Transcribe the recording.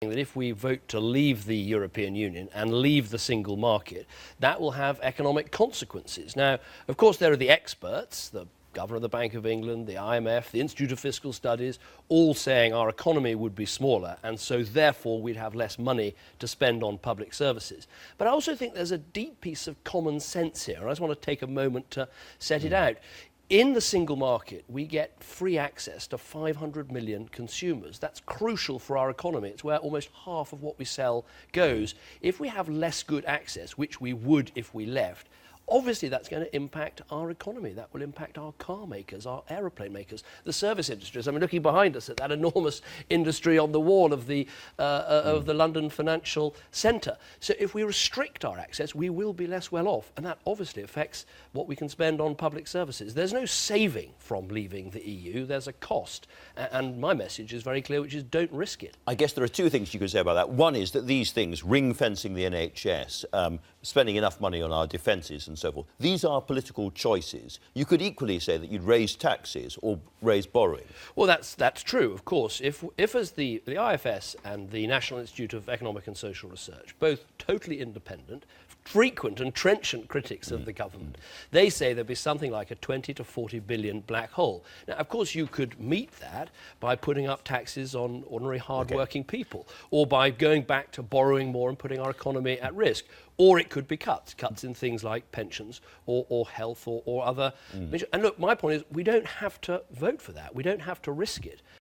that if we vote to leave the European Union and leave the single market, that will have economic consequences. Now, of course, there are the experts, the Governor of the Bank of England, the IMF, the Institute of Fiscal Studies, all saying our economy would be smaller and so therefore we'd have less money to spend on public services. But I also think there's a deep piece of common sense here, and I just want to take a moment to set it out. In the single market, we get free access to 500 million consumers. That's crucial for our economy. It's where almost half of what we sell goes. If we have less good access, which we would if we left, obviously that's going to impact our economy. That will impact our car makers, our aeroplane makers, the service industries. I mean, looking behind us at that enormous industry on the wall of the London Financial Centre. So if we restrict our access, we will be less well off, and that obviously affects what we can spend on public services. There's no saving from leaving the EU. There's a cost, and my message is very clear, which is don't risk it. I guess there are two things you could say about that. One is that these things, ring-fencing the NHS, spending enough money on our defences and so forth, these are political choices. You could equally say that you'd raise taxes or raise borrowing. Well, that's true, of course. If as the IFS and the National Institute of Economic and Social Research, both totally independent, frequent and trenchant critics of the government, they say there'd be something like a 20 to 40 billion black hole. Now, of course, you could meet that by putting up taxes on ordinary hard-working people, or by going back to borrowing more and putting our economy at risk. Or it could be cuts in things like pensions or health or other. And look, my point is we don't have to vote for that. We don't have to risk it.